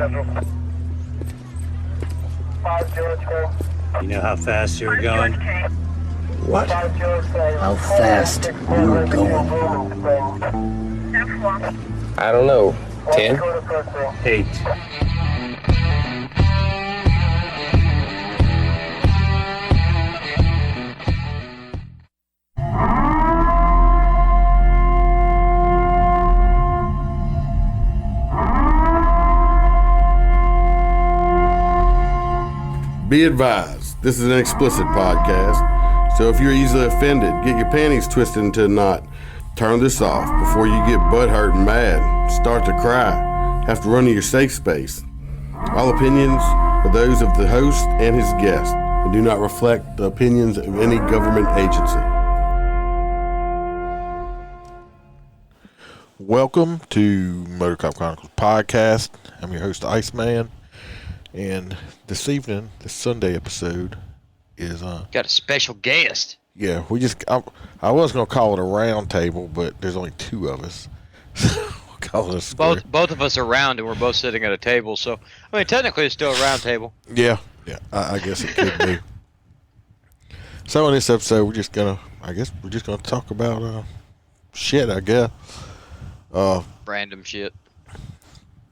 You know how fast you were going? What? How fast we were going? I don't know. 10? 8. Be advised, this is an explicit podcast, so if you're easily offended, get your panties twisted into a knot, turn this off before you get butthurt and mad, start to cry, have to run to your safe space. All opinions are those of the host and his guest and do not reflect the opinions of any government agency. Welcome to MOTORCOP Chronicles podcast. I'm your host, Iceman. And this evening, this Sunday episode is got a special guest. Yeah, I was gonna call it a round table, but there's only two of us. We'll call it a square. Both of us are round, and we're both sitting at a table. So I mean, technically, it's still a round table. Yeah, I guess it could be. So in this episode, we're just gonna talk about shit. I guess. Random shit.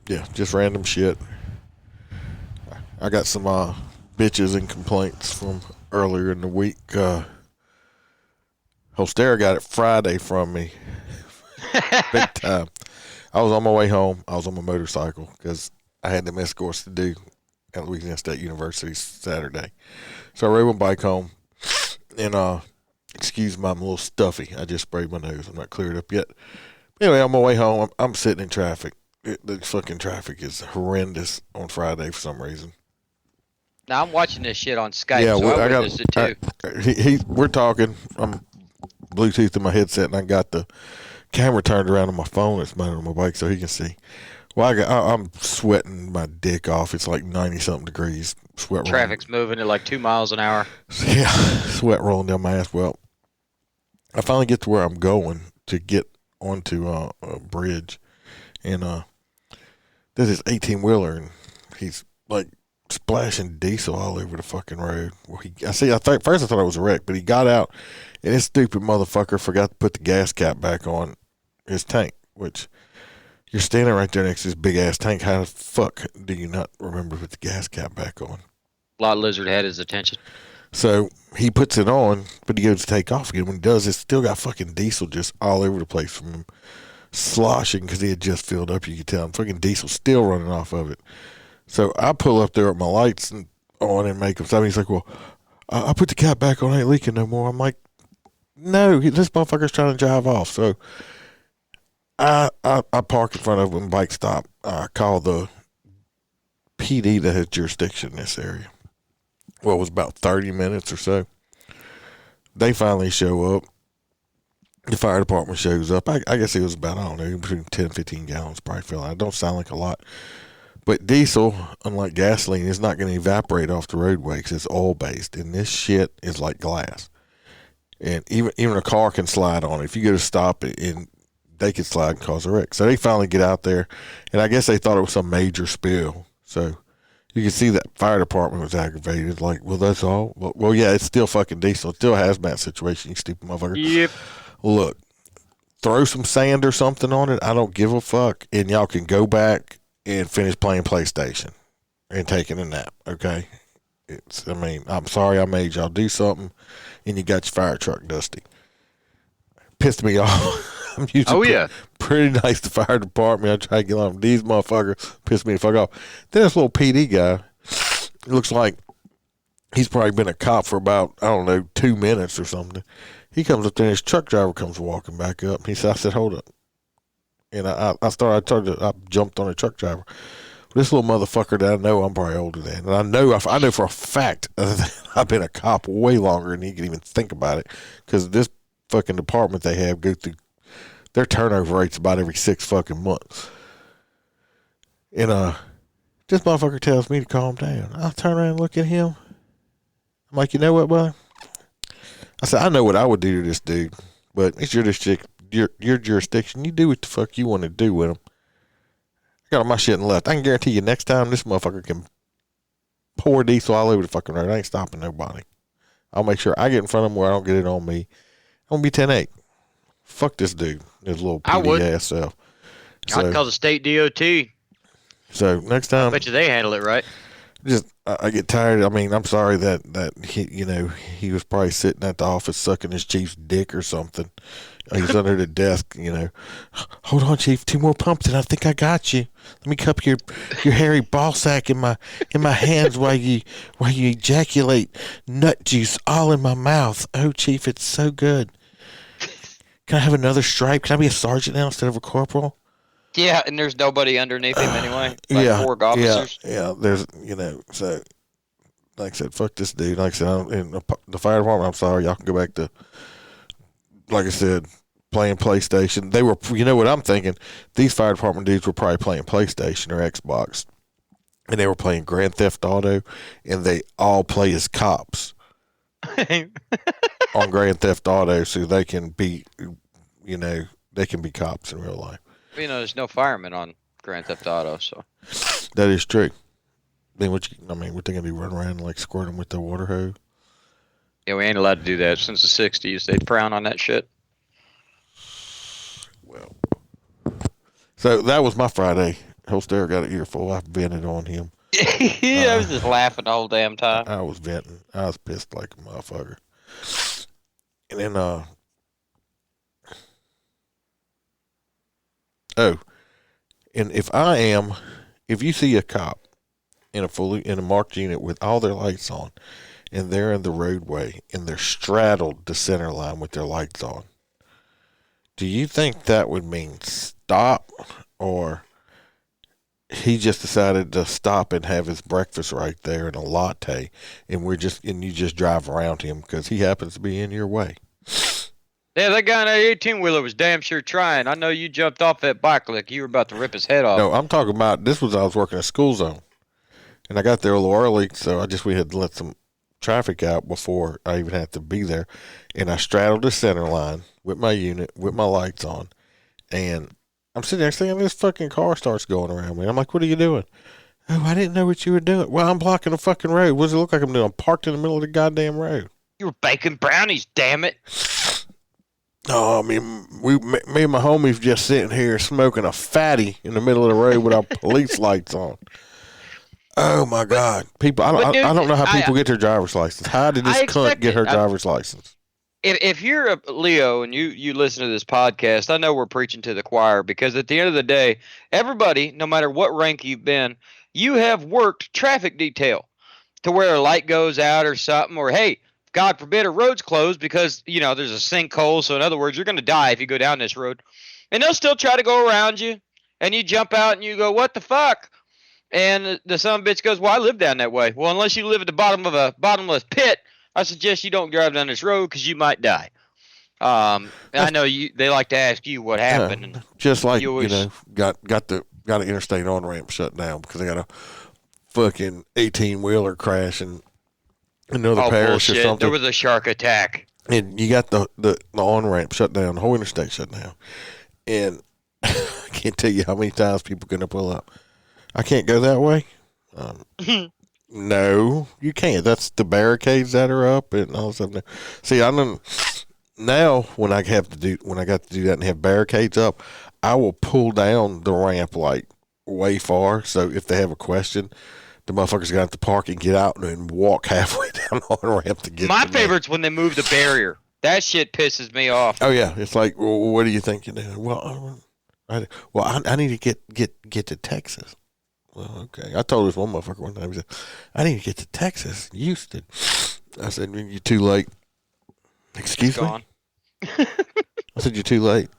Yeah, just random shit. I got some bitches and complaints from earlier in the week. Holestra got it Friday from me. Big time. I was on my way home. I was on my motorcycle because I had them escorts to do at Louisiana State University Saturday. So I rode my bike home. And, excuse me, I'm a little stuffy. I just sprayed my nose. I'm not cleared up yet. Anyway, on my way home, I'm sitting in traffic. The fucking traffic is horrendous on Friday for some reason. Now I'm watching this shit on Skype, Yeah, so well, I witnessed it too. We're talking. I'm Bluetooth in my headset, and I got the camera turned around on my phone. It's mounted on my bike, so he can see. Well, I'm sweating my dick off. It's like 90-something degrees. Sweat. Traffic's moving at like 2 miles an hour. Yeah, sweat rolling down my ass. Well, I finally get to where I'm going to get onto a bridge, and there's this 18-wheeler, and he's like splashing diesel all over the fucking road. Well, first I thought it was a wreck, but he got out, and this stupid motherfucker forgot to put the gas cap back on his tank, which you're standing right there next to this big ass tank. How the fuck do you not remember to put the gas cap back on? Lot Lizard had his attention. So he puts it on, but he goes to take off again. When he does, it's still got fucking diesel just all over the place from him sloshing because he had just filled up. You could tell fucking diesel still running off of it. So I pull up there with my lights on and make him stop. He's like, well, I put the cap back on, ain't leaking no more. I'm like, no, this motherfucker's trying to drive off. So I park in front of him, bike stop. I call the PD that has jurisdiction in this area. Well, it was about 30 minutes or so. They finally show up. The fire department shows up. I guess it was about, I don't know, between 10 and 15 gallons probably fell out. It don't sound like a lot. But diesel, unlike gasoline, is not going to evaporate off the roadway because it's oil-based. And this shit is like glass. And even a car can slide on it. If you go to stop it, and they could slide and cause a wreck. So they finally get out there. And I guess they thought it was some major spill. So you can see that fire department was aggravated. Like, well, that's all? Well, yeah, it's still fucking diesel. It's still a hazmat situation, you stupid motherfucker. Yep. Look, throw some sand or something on it. I don't give a fuck. And y'all can go back and finish playing PlayStation and taking a nap, okay? I'm sorry I made y'all do something, and you got your fire truck dusty. Pissed me off. I'm usually pretty nice to fire department. I try to get on these motherfuckers. Piss me the fuck off. Then this little PD guy, it looks like he's probably been a cop for about, 2 minutes or something. He comes up there, and his truck driver comes walking back up. I said, hold up. And I jumped on the truck driver. This little motherfucker that I know I'm probably older than. And I know for a fact I've been a cop way longer than he can even think about it. Because this fucking department they have go through, their turnover rate's about every 6 fucking months. And this motherfucker tells me to calm down. I turn around and look at him. I'm like, you know what, buddy? I said, I know what I would do to this dude. But it's your jurisdiction. You do what the fuck you want to do with him. I got all my shit and left. I can guarantee you next time this motherfucker can pour diesel all over the fucking road. I ain't stopping nobody. I'll make sure I get in front of him where I don't get it on me. I'm going to be 10-8. Fuck this dude. His little PD ass self. So, I'd call the state DOT. So next time. Bet you they handle it right. Just I get tired. I mean, I'm sorry that he, you know, he was probably sitting at the office sucking his chief's dick or something. He's under the desk, you know. Hold on, Chief. 2 more pumps, and I think I got you. Let me cup your hairy ball sack in my hands while you ejaculate nut juice all in my mouth. Oh, Chief, it's so good. Can I have another stripe? Can I be a sergeant now instead of a corporal? Yeah, and there's nobody underneath him anyway. Like 4 officers. Yeah. There's, you know, so like I said, fuck this dude. Like I said, in the fire department, I'm sorry, y'all can go back to, like I said, playing PlayStation. They were, you know what I'm thinking? These fire department dudes were probably playing PlayStation or Xbox, and they were playing Grand Theft Auto, and they all play as cops on Grand Theft Auto, so they can be, you know, they can be cops in real life. You know, there's no firemen on Grand Theft Auto, so. That is true. Then what they gonna be running around like squirting with the water hose? Yeah, we ain't allowed to do that since the 60s. They frown on that shit. Well, so that was my Friday. Holster got an earful. I vented on him. I was just laughing the whole damn time. I was venting. I was pissed like a motherfucker. And then, and if you see a cop in a marked unit with all their lights on, and they're in the roadway and they're straddled the center line with their lights on, do you think that would mean stop, or he just decided to stop and have his breakfast right there and a latte, and you just drive around him because he happens to be in your way? Yeah, that guy in that 18-wheeler was damn sure trying. I know you jumped off that bike like you were about to rip his head off. No, I'm talking about, I was working a school zone, and I got there a little early, so we had to let some traffic out before I even had to be there, and I straddled the center line with my unit, with my lights on, and I'm sitting there saying, this fucking car starts going around me. I'm like, what are you doing? Oh, I didn't know what you were doing. Well, I'm blocking the fucking road. What does it look like I'm doing? I'm parked in the middle of the goddamn road. You were baking brownies, damn it. No, I mean, me and my homies just sitting here smoking a fatty in the middle of the road with our police lights on. Oh my God, people! I don't know how people get their driver's license. How did this cunt get her driver's license? If you're a Leo and you listen to this podcast, I know we're preaching to the choir, because at the end of the day, everybody, no matter what rank you've been, you have worked traffic detail to where a light goes out or something, or hey, God forbid, a road's closed because, you know, there's a sinkhole. So in other words, you're going to die if you go down this road. And they'll still try to go around you. And you jump out and you go, what the fuck? And the son of a bitch goes, well, I live down that way. Well, unless you live at the bottom of a bottomless pit, I suggest you don't drive down this road because you might die. I know they like to ask you what happened. And just like, you know, got an interstate on-ramp shut down because they got a fucking 18-wheeler crash and another parish or something. There was a shark attack. And you got the on-ramp shut down, the whole interstate shut down. And I can't tell you how many times people going to pull up. I can't go that way. No, you can't. That's the barricades that are up and all that stuff. See, now when I got to do that and have barricades up, I will pull down the ramp like way far. So if they have a question, the motherfuckers got to park and get out and walk halfway down the on-ramp to get. My favorite's when they move the barrier. That shit pisses me off. Oh yeah, it's like, well, what do you think you're doing? Well, I need to get to Texas. Well, okay. I told this one motherfucker one time, he said, I need to get to Texas, Houston. I said, you're too late. Excuse me? I said, you're too late.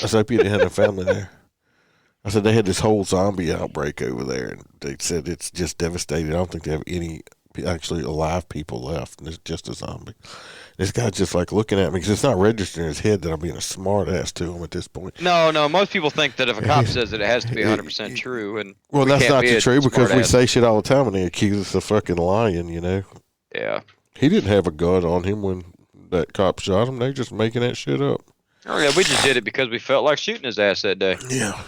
I said, I hope you didn't have no family there. I said, they had this whole zombie outbreak over there, and they said it's just devastated. I don't think they have any actually alive people left, and it's just a zombie. This guy's just like looking at me because it's not registering in his head that I'm being a smart ass to him at this point. No. Most people think that if a cop says it has to be 100% true. And well, that's not true because we say shit all the time and they accuse us of fucking lying, you know? Yeah. He didn't have a gun on him when that cop shot him. They're just making that shit up. Oh, yeah, we just did it because we felt like shooting his ass that day. Yeah.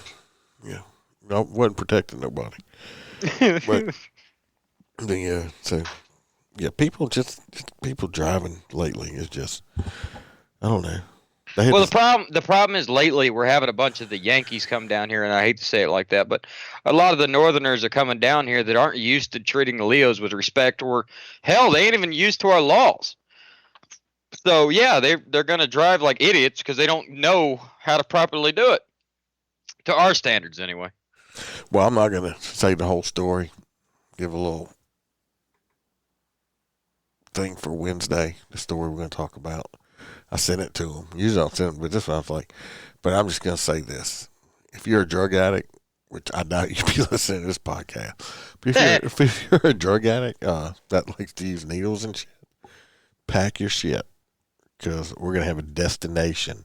No, wasn't protecting nobody. But so people people driving lately is just, I don't know. Well, the problem is lately we're having a bunch of the Yankees come down here, and I hate to say it like that, but a lot of the Northerners are coming down here that aren't used to treating the Leos with respect, or hell, they ain't even used to our laws. So yeah, they're gonna drive like idiots because they don't know how to properly do it, to our standards anyway. Well, I'm not gonna say the whole story. Give a little thing for Wednesday. The story we're gonna talk about. I sent it to them. Usually I'll send it, but this one I was like, but I'm just going to say this. If you're a drug addict, which I doubt you'd be listening to this podcast, but if you're a drug addict that likes to use needles and shit, pack your shit, because we're going to have a destination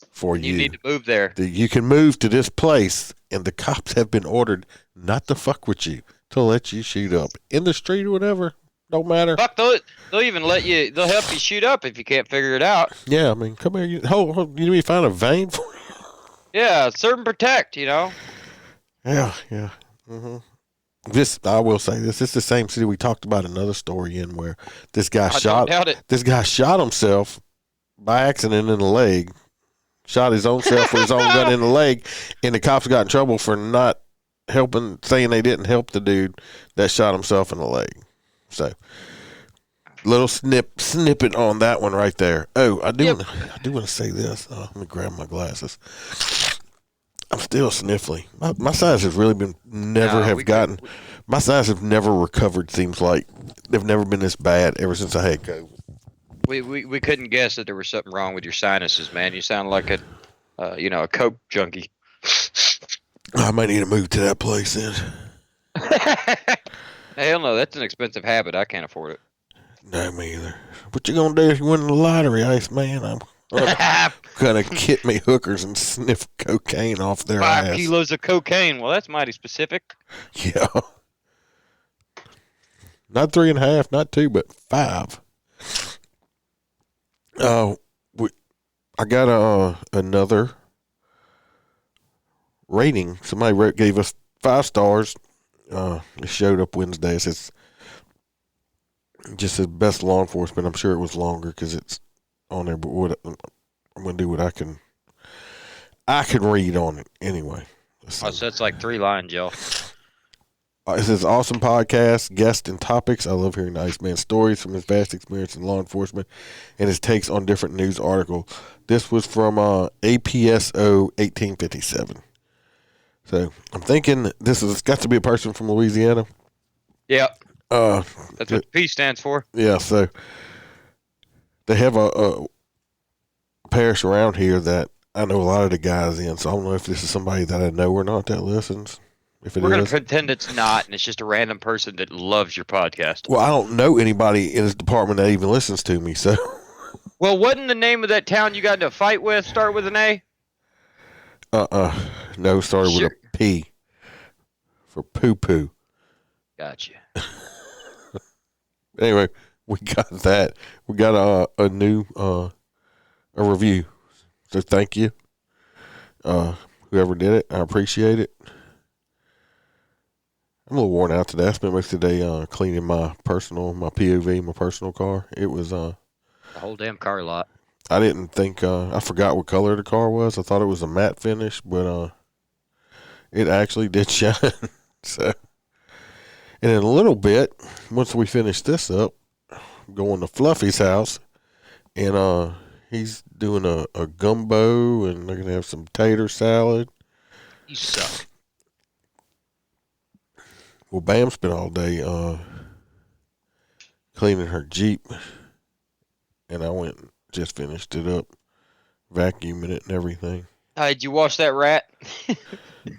for you. You need to move there. You can move to this place, and the cops have been ordered not to fuck with you, to let you shoot up in the street or whatever. Don't matter. Fuck, they'll even let you. They'll help you shoot up if you can't figure it out. Yeah, I mean, come here. You need me to find a vein for you? Yeah, serve and protect. You know. Yeah. Mm-hmm. This, I will say this. It's the same city we talked about another story in where this guy This guy shot himself by accident in the leg. Shot his own self with his own gun in the leg, and the cops got in trouble for not helping, saying they didn't help the dude that shot himself in the leg. So, little snippet on that one right there. Oh, I do want to say this. Let me grab my glasses. I'm still sniffly. My sinus has really been my sinus have never recovered. Seems like they've never been this bad ever since I had COVID. We couldn't guess that there was something wrong with your sinuses, man. You sound like a Coke junkie. I might need to move to that place then. Hell no, that's an expensive habit. I can't afford it. No, me either. What you gonna do if you win the lottery, Iceman? I'm gonna get me hookers and sniff cocaine off their 5 ass. kilos of cocaine. Well, that's mighty specific. Yeah. Not 3.5, not 2, but 5. I got another rating. Somebody gave us 5 stars. It showed up Wednesday. It says, just says best law enforcement. I'm sure it was longer because it's on there, but I'm gonna do what I can read on it anyway. So that's like 3 lines, y'all. It says awesome podcast, guests and topics. I love hearing the Iceman's stories from his vast experience in law enforcement and his takes on different news articles. This was from APSO 1857. So I'm thinking this has got to be a person from Louisiana. Yeah. That's what the P stands for. Yeah. So they have a parish around here that I know a lot of the guys in. So I don't know if this is somebody that I know or not that listens. We're going to pretend it's not, and it's just a random person that loves your podcast. Well, I don't know anybody in his department that even listens to me. So. Well, wasn't the name of that town you got into a fight with start with an A? No, started with a P for poo-poo. Gotcha. Anyway, we got that. We got a new a review. So thank you. Whoever did it, I appreciate it. I'm a little worn out today. I spent most of the day cleaning my POV, my personal car. It was the whole damn car lot. I didn't think I forgot what color the car was. I thought it was a matte finish, but it actually did shine. So, and in a little bit, once we finish this up, I'm going to Fluffy's house, and he's doing a gumbo, and they're gonna have some tater salad. You suck. Well, Bam spent all day cleaning her Jeep, and I went and just finished it up, vacuuming it and everything. Did you wash that rat?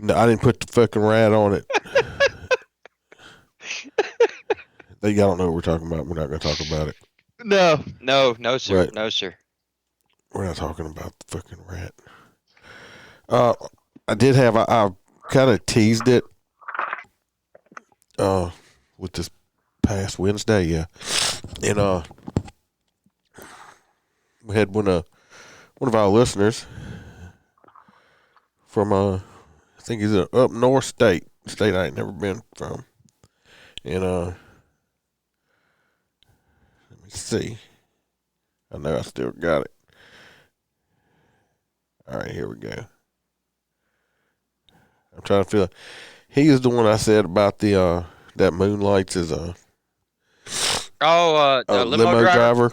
No, I didn't put the fucking rat on it. I don't know what we're talking about. We're not going to talk about it. No, sir. Right. No, sir. We're not talking about the fucking rat. I did have, I kind of teased it with this past Wednesday, yeah. And we had one of our listeners from think he's a up north state I ain't never been from. And let me see. I know I still got it. All right, here we go. I'm trying to feel. He is the one I said about the that Moonlights is a limo driver.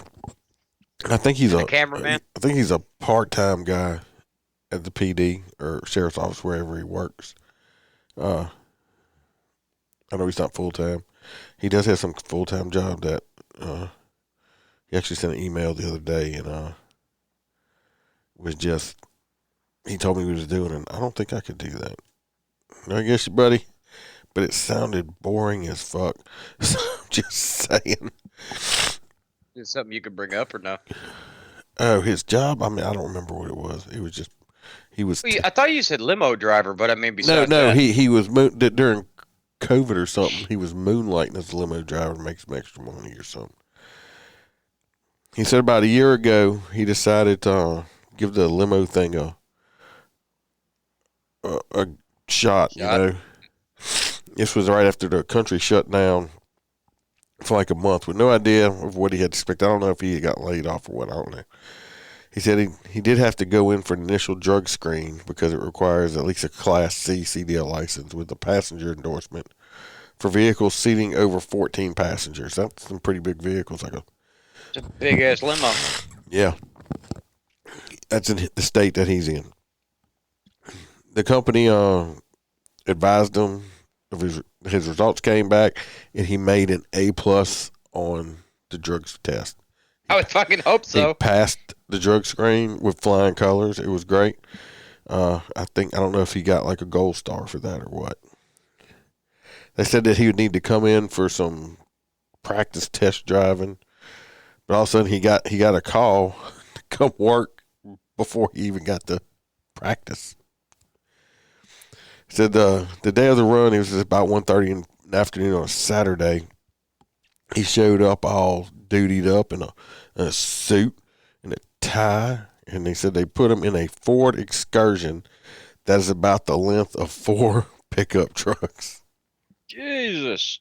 I think he's a cameraman. I think he's a part-time guy at the PD or sheriff's office, wherever he works. I know he's not full-time. He does have some full-time job that he actually sent an email the other day and was just, he told me he was doing it. I don't think I could do that. I guess you, buddy, but it sounded boring as fuck. So I'm just saying. Is it something you could bring up or no? Oh, his job? I mean, I don't remember what it was. It was just, he was. I thought you said limo driver, but I mean, besides no, that. he was during COVID or something. He was moonlighting as a limo driver to make some extra money or something. He said about a year ago he decided to give the limo thing a shot. You know, this was right after the country shut down for like a month with no idea of what he had to expect. I don't know if he got laid off or what. I don't know. He said he did have to go in for an initial drug screen because it requires at least a Class C CDL license with a passenger endorsement for vehicles seating over 14 passengers. That's some pretty big vehicles. It's a big ass limo. Yeah. That's in the state that he's in. The company advised him of his results came back, and he made an A+ on the drugs test. I would fucking hope so. He passed the drug screen with flying colors. It was great. I don't know if he got like a gold star for that or what. They said that he would need to come in for some practice test driving, but all of a sudden he got a call to come work before he even got to practice. He said the day of the run, it was about 1:30 in the afternoon on a Saturday. He showed up all dutied up in a suit and a tie, and they said they put him in a Ford Excursion that is about the length of 4 pickup trucks. Jesus.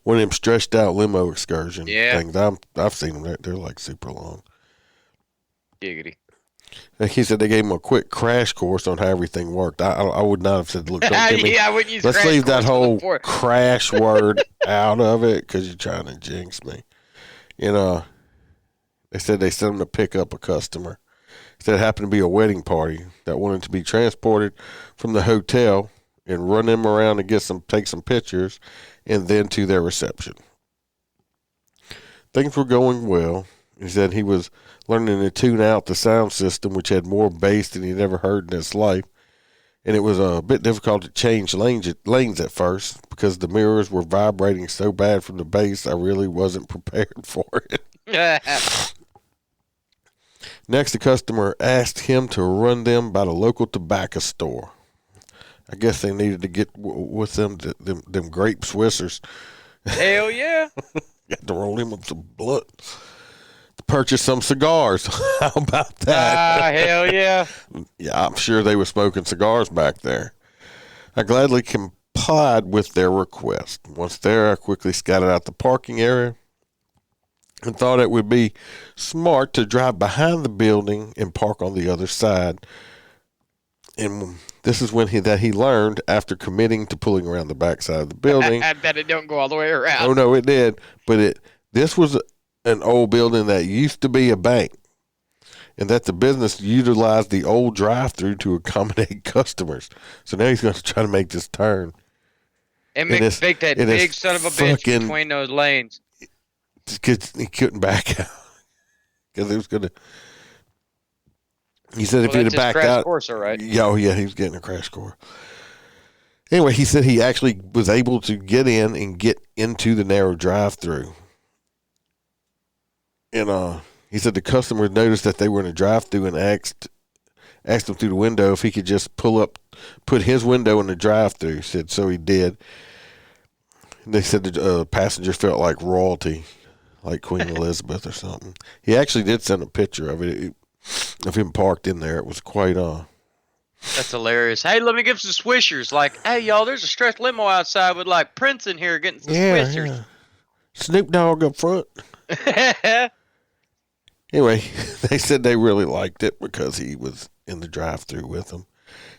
One of them stretched out limo excursion things. I've seen them. They're like super long. Giggity. He said they gave him a quick crash course on how everything worked. I would not have said, look, don't give me. Yeah, I wouldn't use Let's crash leave that course whole before. crash word out of it because you're trying to jinx me. They said they sent him to pick up a customer. Said it happened to be a wedding party that wanted to be transported from the hotel and run them around and take some pictures, and then to their reception. Things were going well. He said he was learning to tune out the sound system, which had more bass than he'd ever heard in his life. And it was a bit difficult to change lanes at first because the mirrors were vibrating so bad from the bass, I really wasn't prepared for it. Next, the customer asked him to run them by the local tobacco store. I guess they needed to get with them grape Swissers. Hell yeah. Got to roll him with some blunt. To purchase some cigars. How about that? Hell yeah. Yeah, I'm sure they were smoking cigars back there. I gladly complied with their request. Once there, I quickly scouted out the parking area and thought it would be smart to drive behind the building and park on the other side. And this is when he learned, after committing to pulling around the backside of the building. That it don't go all the way around. Oh, no, it did. But this was an old building that used to be a bank, and that the business utilized the old drive-through to accommodate customers. So now he's going to try to make this turn. And make that big son of a bitch between those lanes. He couldn't back out because he was going to. He said if he'd have backed out. Course, all right. Yeah, he was getting a crash course. Anyway, he said he actually was able to get in and get into the narrow drive-through. And he said the customer noticed that they were in a drive-through and asked him through the window if he could just put his window in the drive-through. He said so he did. And they said the passenger felt like royalty, like Queen Elizabeth or something. He actually did send a picture of it, of him parked in there. It was quite That's hilarious. Hey, let me get some swishers. Like, hey, y'all, there's a stretch limo outside with like Prince in here getting some swishers. Yeah. Snoop Dogg up front. Anyway, they said they really liked it because he was in the drive-thru with them.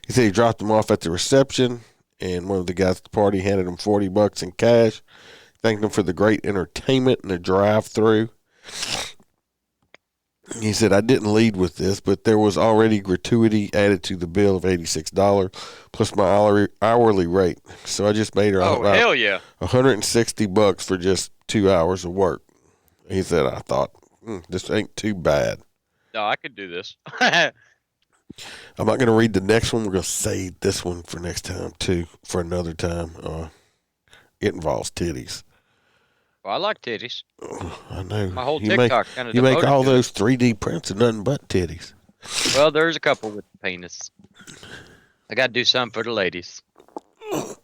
He said he dropped them off at the reception, and one of the guys at the party handed him $40 in cash, thanked him for the great entertainment in the drive-thru. He said, I didn't lead with this, but there was already gratuity added to the bill of $86 plus my hourly rate. So I just made her hell yeah. $160 for just 2 hours of work. He said, I thought, this ain't too bad. No, I could do this. I'm not going to read the next one. We're going to save this one for next time, too, for another time. It involves titties. Well, I like titties. I know. My whole TikTok kind of You make all to those 3D prints of nothing but titties. Well, there's a couple with the penis. I got to do something for the ladies. But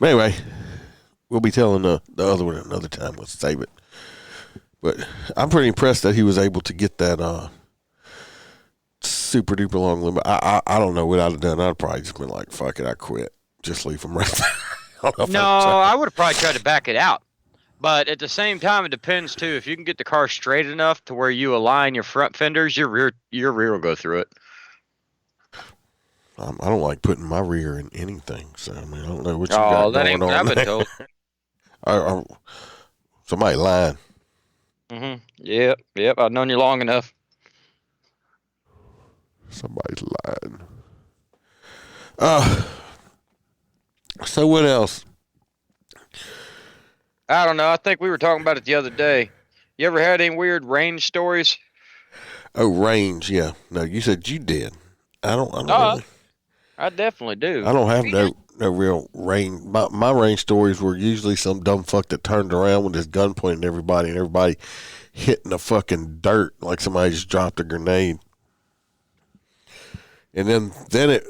anyway, we'll be telling the other one another time. Let's save it. But I'm pretty impressed that he was able to get that super duper long limit. I don't know what I'd have done. I'd probably just been like, fuck it, I quit. Just leave him right there. I would have probably tried to back it out. But at the same time, it depends too. If you can get the car straight enough to where you align your front fenders, your rear will go through it. I don't like putting my rear in anything, so I mean I don't know what you got that going ain't on what I've been there. told. Somebody lying. Yep. I've known you long enough. Somebody's lying. So what else? I don't know. I think we were talking about it the other day. You ever had any weird range stories? Oh, range, yeah. No, you said you did. I don't really. I definitely do. I don't have no real range. My range stories were usually some dumb fuck that turned around with his gun pointing at everybody and everybody hitting the fucking dirt like somebody just dropped a grenade. And then it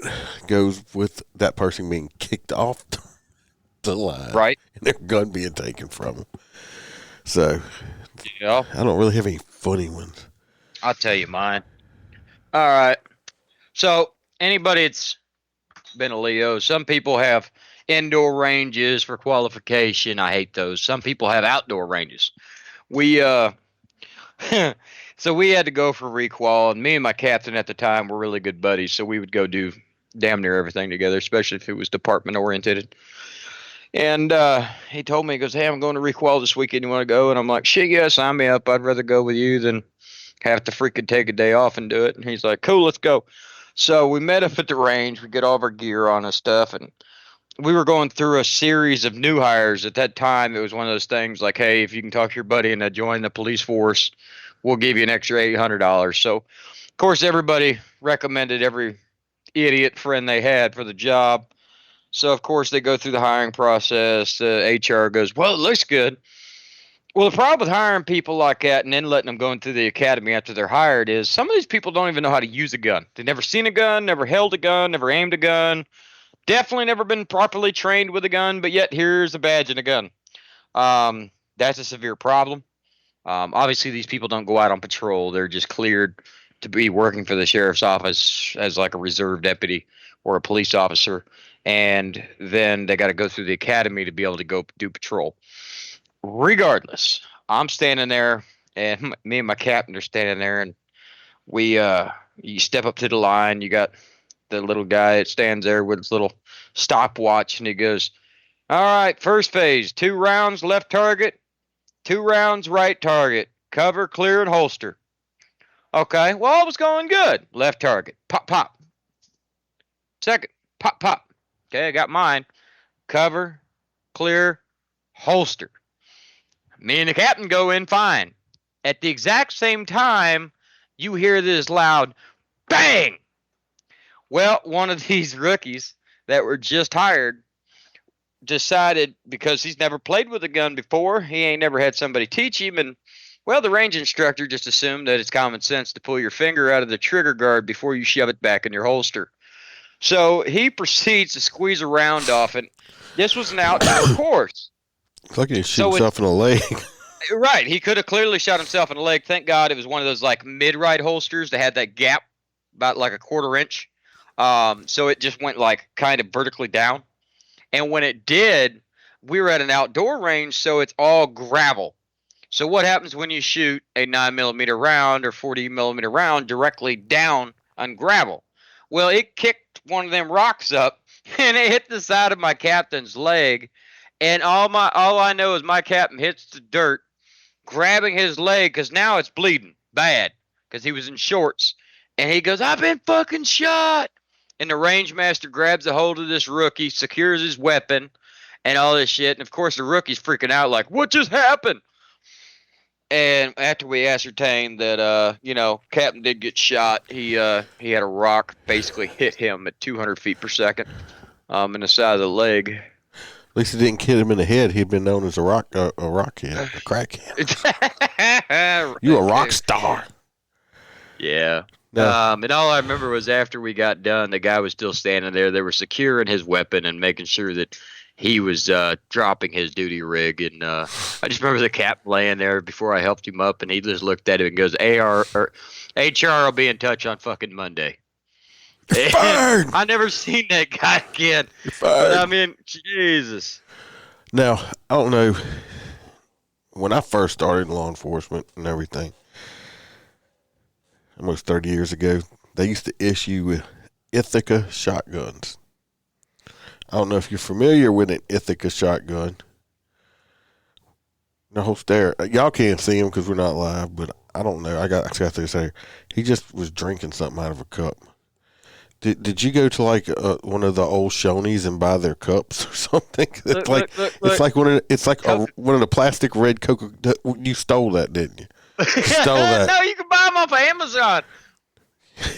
goes with that person being kicked off the line. Right. And their gun being taken from them. So, yeah. I don't really have any funny ones. I'll tell you mine. All right. So, anybody that's been a Leo, some people have indoor ranges for qualification. I hate those. Some people have outdoor ranges. We, so we had to go for requal, and me and my captain at the time were really good buddies, so we would go do damn near everything together, especially if it was department oriented. And he told me, he goes, hey, I'm going to requal this weekend. You want to go? And I'm like, shit, yeah, sign me up. I'd rather go with you than have to freaking take a day off and do it. And he's like, cool, let's go. So we met up at the range. We get all of our gear on and stuff. And we were going through a series of new hires. At that time, it was one of those things like, hey, if you can talk to your buddy and join the police force, we'll give you an extra $800. So, of course, everybody recommended every idiot friend they had for the job. So, of course, they go through the hiring process. HR goes, well, it looks good. Well, the problem with hiring people like that and then letting them go into the academy after they're hired is some of these people don't even know how to use a gun. They've never seen a gun, never held a gun, never aimed a gun, definitely never been properly trained with a gun, but yet here's a badge and a gun. That's a severe problem. Obviously, these people don't go out on patrol. They're just cleared to be working for the sheriff's office as like a reserve deputy or a police officer. And then they got to go through the academy to be able to go do patrol. Regardless, I'm standing there, and me and my captain are standing there, and you step up to the line. You got the little guy that stands there with his little stopwatch, and he goes, all right, first phase, 2 rounds left target, 2 rounds right target, cover, clear, and holster. Okay, well, it was going good. Left target, pop, pop. Second, pop, pop. Okay, I got mine. Cover, clear, holster. Me and the captain go in fine. At the exact same time, you hear this loud bang. Well, one of these rookies that were just hired decided, because he's never played with a gun before, he ain't never had somebody teach him, and well, the range instructor just assumed that it's common sense to pull your finger out of the trigger guard before you shove it back in your holster. So he proceeds to squeeze a round off it. This was an outdoor course. It's like he shot himself in the leg. Right. He could have clearly shot himself in the leg. Thank God it was one of those like mid-right holsters that had that gap about like a 1/4 inch. So it just went like kind of vertically down. And when it did, we were at an outdoor range, so it's all gravel. So what happens when you shoot a 9mm round or 40mm round directly down on gravel? Well, it kicked one of them rocks up, and it hit the side of my captain's leg. And all I know is my captain hits the dirt, grabbing his leg because now it's bleeding bad because he was in shorts. And he goes, "I've been fucking shot." And the range master grabs a hold of this rookie, secures his weapon, and all this shit. And of course, the rookie's freaking out, like, "What just happened?" And after we ascertained that, Captain did get shot, he had a rock basically hit him at 200 feet per second, in the side of the leg. At least it didn't hit him in the head. He'd been known as a rockhead, a crackhead. You a rock star. Yeah. No. And all I remember was after we got done, the guy was still standing there. They were securing his weapon and making sure that he was dropping his duty rig. And I just remember the captain laying there before I helped him up, and he just looked at him and goes, HR will be in touch on fucking Monday. Fired. I never seen that guy again. Fired. But, I mean, Jesus. Now, I don't know. When I first started in law enforcement and everything, almost 30 years ago, they used to issue with Ithaca shotguns. I don't know if you're familiar with an Ithaca shotgun. No, Holster. Y'all can't see him because we're not live, but I don't know. I got to say, he just was drinking something out of a cup. Did you go to like one of the old Shoney's and buy their cups or something? It's like one of the plastic red Coca. You stole that, didn't you? You stole that. No, you can buy them off of Amazon.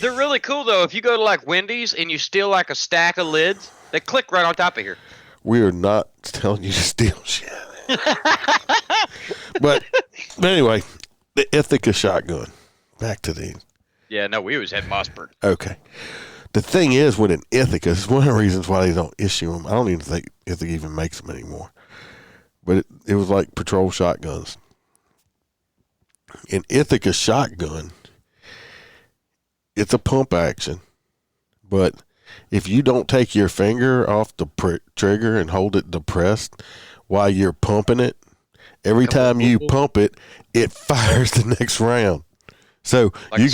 They're really cool though. If you go to like Wendy's and you steal like a stack of lids, they click right on top of here. We are not telling you to steal shit. But anyway, the Ithaca shotgun. Back to these. Yeah, no, we always had Mossberg. Okay. The thing is, with an Ithaca, it's one of the reasons why they don't issue them. I don't even think Ithaca even makes them anymore. But it was like patrol shotguns. An Ithaca shotgun, it's a pump action. But if you don't take your finger off the trigger and hold it depressed while you're pumping it, every time you pump it, it fires the next round. So like you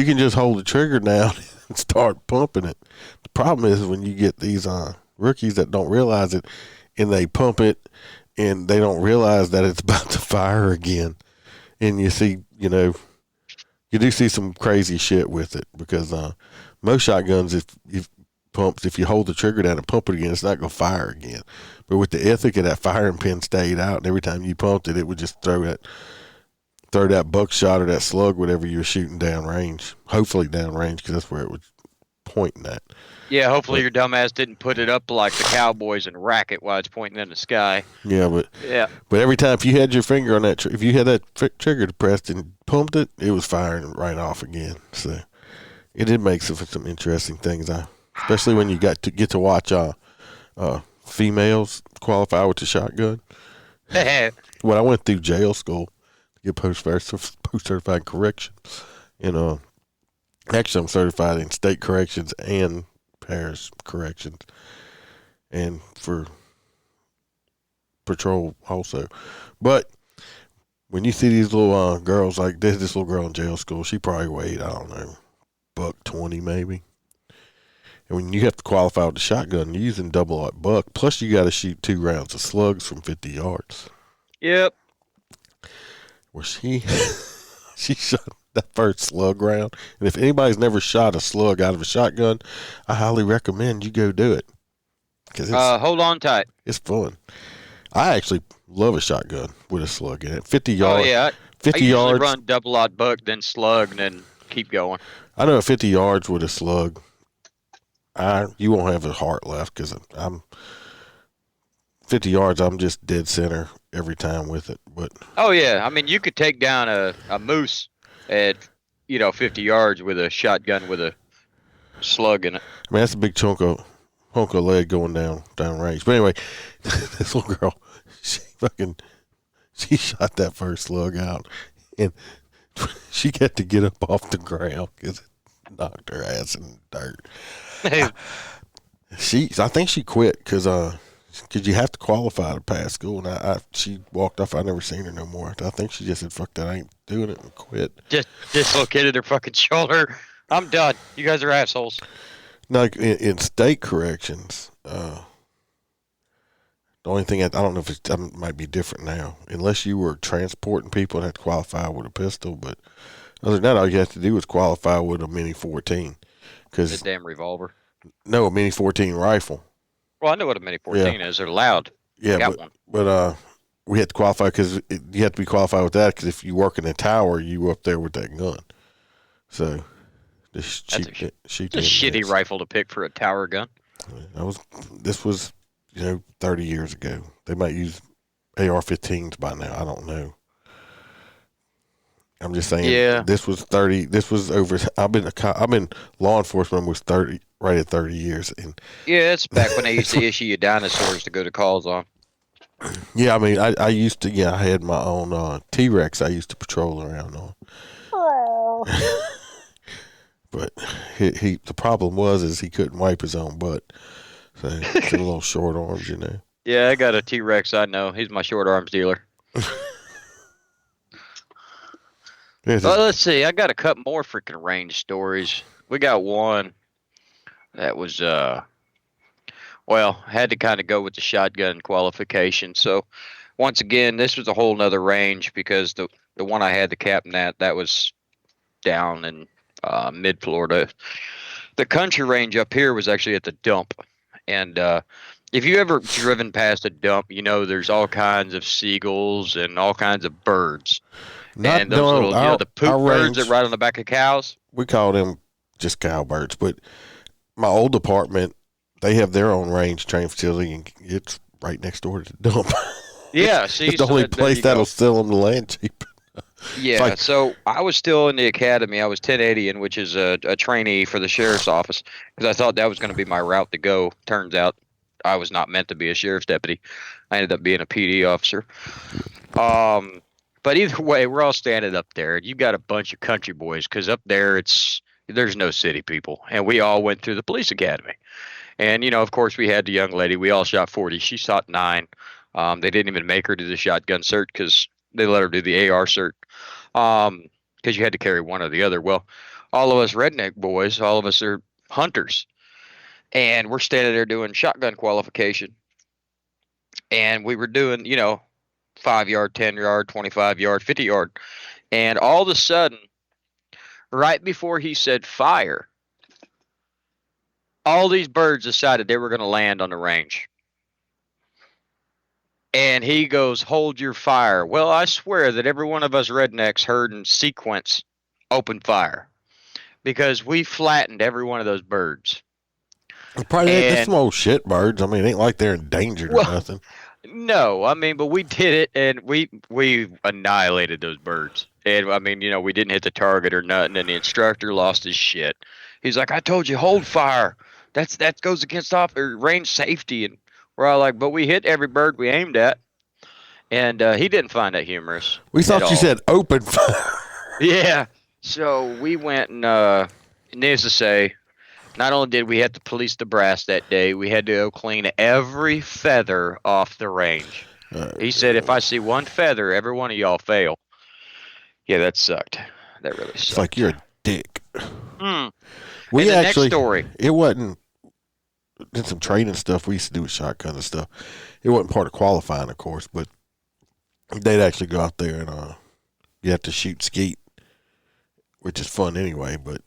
can just hold the trigger down and start pumping it. The problem is when you get these rookies that don't realize it, and they pump it, and they don't realize that it's about to fire again. And you see, you do see some crazy shit with it because most shotguns, if you hold the trigger down and pump it again, it's not going to fire again. But with the Ithaca, that firing pin stayed out, and every time you pumped it, it would just throw that buckshot or that slug, whatever you were shooting downrange. Hopefully downrange, because that's where it was pointing at. Yeah, hopefully your dumbass didn't put it up like the Cowboys and rack it while it's pointing in the sky. Yeah, but every time if you had your finger on that, if you had that trigger depressed and pumped it, it was firing right off again. So it did make some interesting things, especially when you get to watch females qualify with the shotgun. When I went through jail school to get post-certified correction, and actually I'm certified in state corrections and parish corrections, and for patrol also. But when you see these little girls, like this little girl in jail school, she probably weighed, I don't know, $120 maybe. And when you have to qualify with the shotgun, you're using double that buck. Plus, you got to shoot 2 rounds of slugs from 50 yards. Yep. Well, she shot that first slug round. And if anybody's never shot a slug out of a shotgun, I highly recommend you go do it. Hold on tight. It's fun. I actually love a shotgun with a slug in it. 50 yards. Oh, yeah. 50 I usually yards. run double-aught buck, then slug, and then keep going. I know at 50 yards with a slug, you won't have a heart left because I'm 50 yards. I'm just dead center every time with it. But oh yeah, I mean you could take down a moose at 50 yards with a shotgun with a slug in it. I mean that's a big chunk of lead going down range. But anyway, this little girl, she shot that first slug out, and she got to get up off the ground because knocked her ass in the dirt. I think she quit because you have to qualify to pass school, and she walked off. I never seen her no more. I think she just said, "Fuck that, I ain't doing it," and quit. Just dislocated her fucking shoulder. I'm done. You guys are assholes. Like in state corrections, the only thing I don't know if it might be different now, unless you were transporting people and had to qualify with a pistol. But other than that, all you have to do is qualify with a Mini 14. The damn revolver. No, a Mini 14 rifle. Well, I know what a Mini 14 is. They're loud. Yeah, but we had to qualify because you have to be qualified with that because if you work in a tower, you up there with that gun. So just That's a shitty rifle to pick for a tower gun. This was 30 years ago. They might use AR-15s by now. I don't know. I'm just saying. Yeah. This was 30. This was over. I've been law enforcement was 30, right at 30 years. And yeah, it's back when they used to issue you dinosaurs to go to calls on. Yeah, I mean, I used to. Yeah, I had my own T-Rex. I used to patrol around on. Hello. But the problem is he couldn't wipe his own butt. So he's a little short arms, Yeah, I got a T-Rex. I know. He's my short arms dealer. Well, let's see. I got a couple more freaking range stories. We got one that was, had to kind of go with the shotgun qualification. So, once again, this was a whole nother range because the one I had the captain at, that was down in mid-Florida. The country range up here was actually at the dump. And if you ever driven past a dump, there's all kinds of seagulls and all kinds of birds. The poop birds that ride on the back of cows. We call them just cowbirds. But my old apartment, they have their own range training facility, and it's right next door to the dump. Yeah, it's the only place that'll sell them the land cheap. Yeah, so I was still in the academy. I was 1080, which is a trainee for the sheriff's office, because I thought that was going to be my route to go. Turns out I was not meant to be a sheriff's deputy. I ended up being a PD officer. But either way, we're all standing up there, and you got a bunch of country boys, because up there there's no city people, and we all went through the police academy. And of course, we had the young lady. We all shot 40. She shot 9. They didn't even make her do the shotgun cert because they let her do the AR cert. Because you had to carry one or the other. Well, all of us redneck boys, all of us are hunters, and we're standing there doing shotgun qualification, and we were doing 5-yard, 10-yard, 25-yard, 50-yard, and all of a sudden, right before he said fire, all these birds decided they were going to land on the range. And he goes, "Hold your fire." Well, I swear that every one of us rednecks heard in sequence, "Open fire," because we flattened every one of those birds. Probably they're some old shit birds. I mean, it ain't like they're endangered or nothing. No, I mean, but we did it, and we annihilated those birds. And I mean, we didn't hit the target or nothing. And the instructor lost his shit. He's like, "I told you, hold fire. That goes against range safety." And we're all like, "But we hit every bird we aimed at." And he didn't find that humorous. We thought you said open fire. Yeah. So we went and, needless to say, not only did we have to police the brass that day, we had to go clean every feather off the range. He said, "If I see one feather, every one of y'all fail." Yeah, that sucked. That really sucked. It's like you're a dick. We actually, next story. It wasn't. Did some training stuff we used to do with shotguns and stuff. It wasn't part of qualifying, of course, but they'd actually go out there and you have to shoot skeet, which is fun anyway. But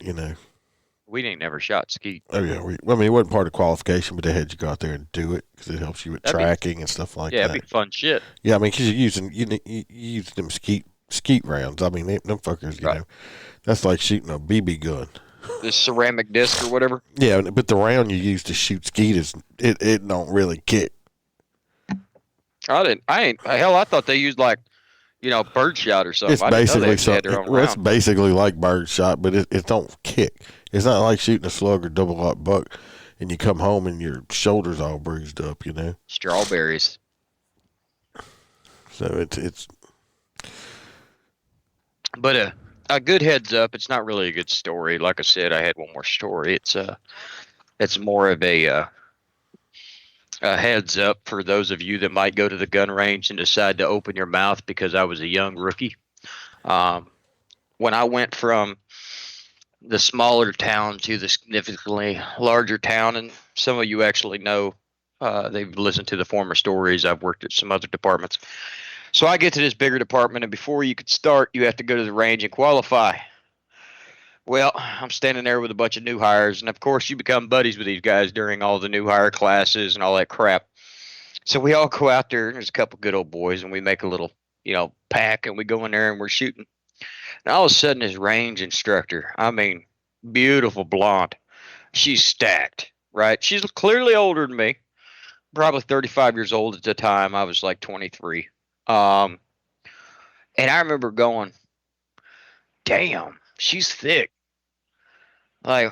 we ain't never shot skeet. Oh yeah, it wasn't part of qualification, but they had you go out there and do it because it helps you with tracking and stuff like that. Yeah, it'd be fun shit. Yeah, I mean, because you use them skeet rounds. I mean, them fuckers, you know, that's like shooting a BB gun. The ceramic disc or whatever. Yeah, but the round you use to shoot skeet it don't really kick. I thought they used birdshot or something. It's basically it's basically like birdshot, but it don't kick. It's not like shooting a slug or double lock buck, and you come home and your shoulders all bruised up. Strawberries. So it's. But a good heads up. It's not really a good story. Like I said, I had one more story. It's more of a heads up for those of you that might go to the gun range and decide to open your mouth because I was a young rookie. When I went from the smaller town to the significantly larger town, and some of you actually know, they've listened to the former stories. I've worked at some other departments. So I get to this bigger department, and before you could start, you have to go to the range and qualify. Well, I'm standing there with a bunch of new hires, and of course, you become buddies with these guys during all the new hire classes and all that crap. So we all go out there, and there's a couple good old boys, and we make a little, pack, and we go in there and we're shooting. And all of a sudden, this range instructor, I mean, beautiful blonde, she's stacked, right? She's clearly older than me, probably 35 years old at the time. I was like 23. And I remember going, damn, she's thick. Like,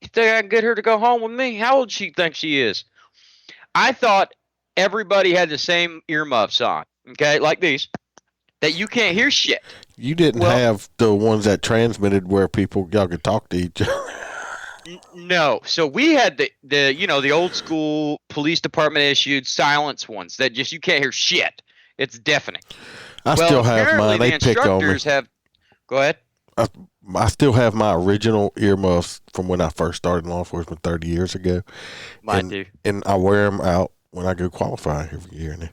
you think I can get her to go home with me? How old she think she is? I thought everybody had the same earmuffs on, okay, like these, that you can't hear shit. You didn't have the ones that transmitted where y'all could talk to each other. No. So we had the old school police department issued silence ones that just you can't hear shit. It's deafening. I still have mine. They pick on me. Go ahead. I still have my original earmuffs from when I first started in law enforcement 30 years ago. Mine too. And I wear them out when I go qualify every year. And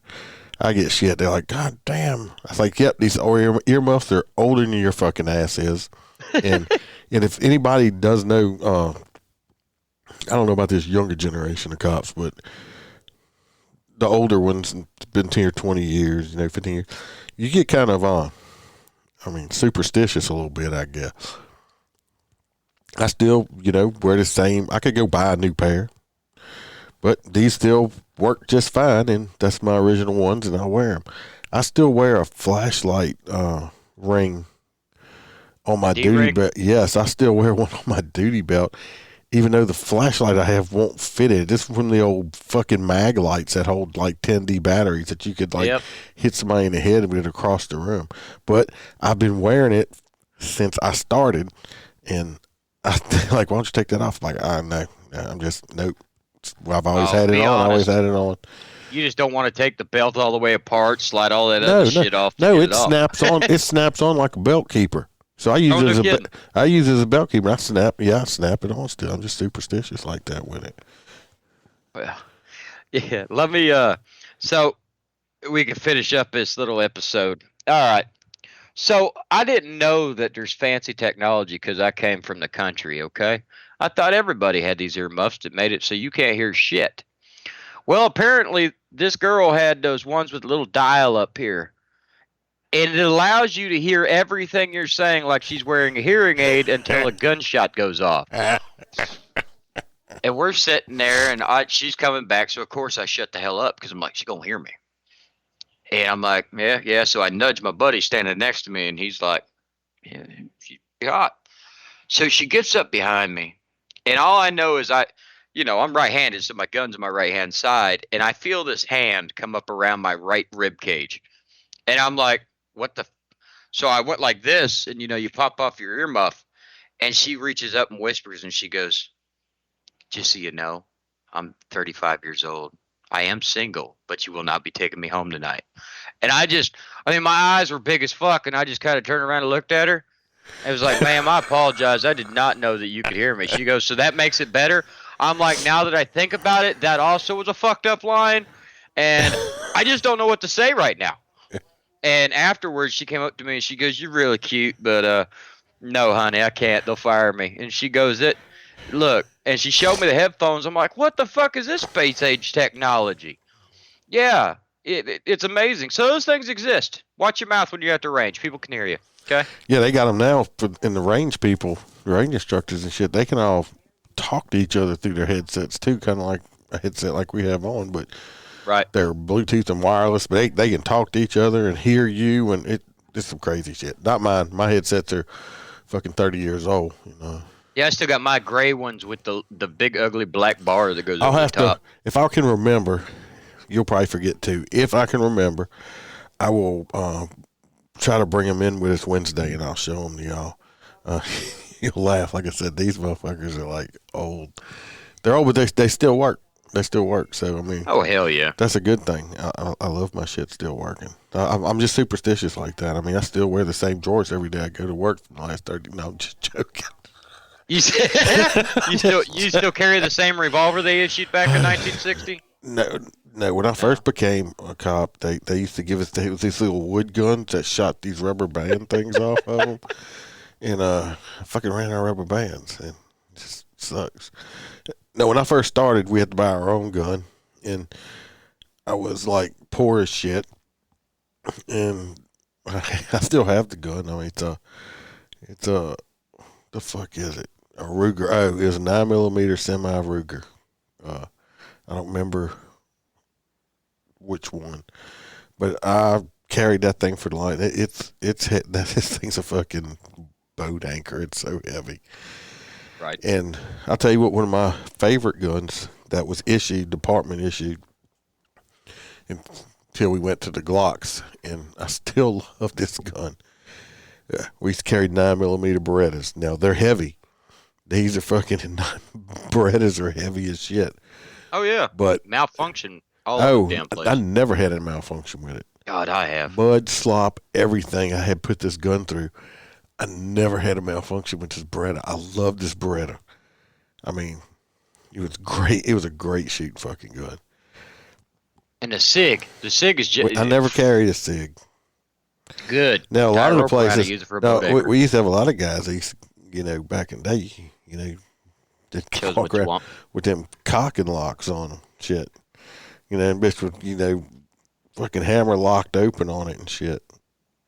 I get shit. They're like, God damn. I was like, yep, these earmuffs are older than your fucking ass is. And if anybody does know, I don't know about this younger generation of cops, but the older ones been here 20 years, 15 years. You get kind of, superstitious a little bit, I guess. I still, wear the same. I could go buy a new pair, but these still work just fine, and that's my original ones, and I wear them. I still wear a flashlight ring on my duty belt. Yes, I still wear one on my duty belt, even though the flashlight I have won't fit it. This is from the old fucking mag lights that hold like 10D batteries that you could hit somebody in the head and get across the room. But I've been wearing it since I started, and I like, why don't you take that off? I'm like, no, I'm just, nope. I've always had it on. I always had it on. You just don't want to take the belt all the way apart, slide all that other shit off. No, it snaps on. It snaps on like a belt keeper. So I use it as a belt keeper. I snap it on still. I'm just superstitious like that with it. Well, yeah. Let me. So we can finish up this little episode. All right. So I didn't know that there's fancy technology because I came from the country. Okay. I thought everybody had these earmuffs that made it so you can't hear shit. Well, apparently this girl had those ones with a little dial up here. And it allows you to hear everything you're saying like she's wearing a hearing aid until a gunshot goes off. And we're sitting there, and she's coming back, so of course I shut the hell up because I'm like, she's going to hear me. And I'm like, yeah. So I nudge my buddy standing next to me, and he's like, yeah, she's hot. So she gets up behind me, and all I know is I'm right-handed, so my gun's on my right-hand side, and I feel this hand come up around my right rib cage. And I'm like, what the? So I went like this, and you pop off your earmuff, and she reaches up and whispers, and she goes, just so you know, I'm 35 years old. I am single, but you will not be taking me home tonight. And my eyes were big as fuck, and I just kind of turned around and looked at her. It was like, ma'am, I apologize. I did not know that you could hear me. She goes, so that makes it better? I'm like, now that I think about it, that also was a fucked up line, and I just don't know what to say right now. And afterwards, she came up to me and she goes, you're really cute, but no, honey, I can't. They'll fire me. And she goes, look, and she showed me the headphones. I'm like, what the fuck is this space age technology? Yeah, it's amazing. So those things exist. Watch your mouth when you're at the range. People can hear you, okay? Yeah, they got them now in the range people, range instructors and shit. They can all talk to each other through their headsets, too, kind of like a headset like we have on, but... Right. They're Bluetooth and wireless, but they can talk to each other and hear you, and it's some crazy shit. Not mine. My headsets are fucking 30 years old. Yeah, I still got my gray ones with the big ugly black bar that goes over the top. If I can remember, you'll probably forget too. If I can remember, I will try to bring them in with us Wednesday, and I'll show them to y'all. You'll laugh. Like I said, these motherfuckers are like old. They're old, but they still work. They still work. So I mean, Oh hell yeah! that's a good thing. I love my shit still working. I'm just superstitious like that. I mean, I still wear the same drawers every day I go to work for the last 30. No, I'm just joking. You still carry the same revolver they issued back in 1960? No. When I first became a cop, they used to give us these little wood guns that shot these rubber band things off of them, and I fucking ran out of rubber bands, and it just sucks. No, when I first started, we had to buy our own gun, and I was like poor as shit, and I still have the gun. I mean, it's a the fuck is it? A Ruger. Oh, it was a 9mm semi Ruger. I don't remember which one, but I carried that thing for the line. This thing's a fucking boat anchor. It's so heavy. Right. And I'll tell you what, one of my favorite guns that was department issued, until we went to the Glocks, and I still love this gun. We used to carry 9mm Berettas. Now they're heavy. These are fucking Berettas are heavy as shit. Oh yeah. But malfunction all over the damn place. I never had a malfunction with it. God, I have. Mud, slop, everything I had put this gun through. I never had a malfunction with this Beretta. I love this Beretta. I mean, it was great. It was a great shooting fucking gun. And the SIG is just. I never carried a SIG. Good. Now, a lot of the places, use it for a we used to have a lot of guys, back in the day, that walk around with them cock and locks on them, shit. And bitch with, fucking hammer locked open on it and shit.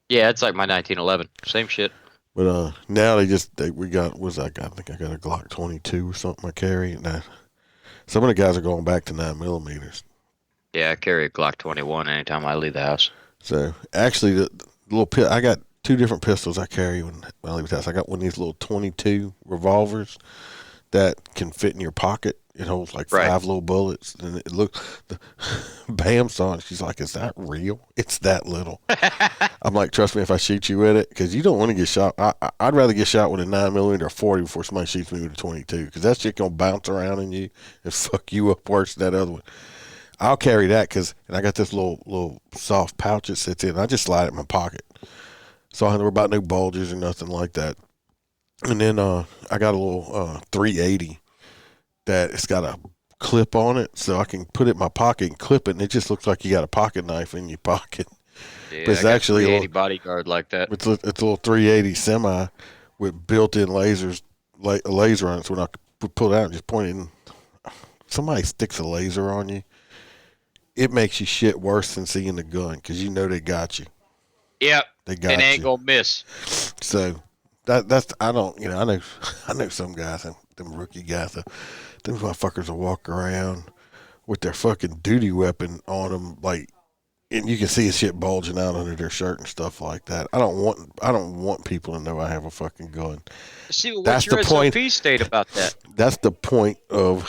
Yeah, it's like my 1911. Same shit. But now I think I got a Glock 22 or something I carry. Now, some of the guys are going back to 9mm. Yeah, I carry a Glock 21 anytime I leave the house. So actually, the little I got two different pistols I carry when I leave the house. I got one of these little 22 revolvers that can fit in your pocket. It holds like 5 little bullets, and it looks. Bam saw it. She's like, "Is that real? It's that little." I'm like, "Trust me, if I shoot you with it, because you don't want to get shot. I'd rather get shot with a 9mm or 40 before somebody shoots me with a 22, because that shit gonna bounce around in you and fuck you up worse than that other one. I'll carry that and I got this little soft pouch that sits in. I just slide it in my pocket, so I don't worry about no bulges or nothing like that. And then I got a little 380 that it's got a clip on it, so I can put it in my pocket and clip it, and it just looks like you got a pocket knife in your pocket. Yeah, but it's actually a 380 bodyguard like that. It's a little 380 semi with built-in lasers, a laser on it. So when I pull it out and just point it in, somebody sticks a laser on you, it makes you shit worse than seeing the gun, because they got you. Yep. They got you. And ain't gonna miss. So that's I know some guys, them rookie guys, them motherfuckers will walk around with their fucking duty weapon on them, like, and you can see his shit bulging out under their shirt and stuff like that. I don't want people to know I have a fucking gun. See, what's That's your the point. SOP state about that? That's the point of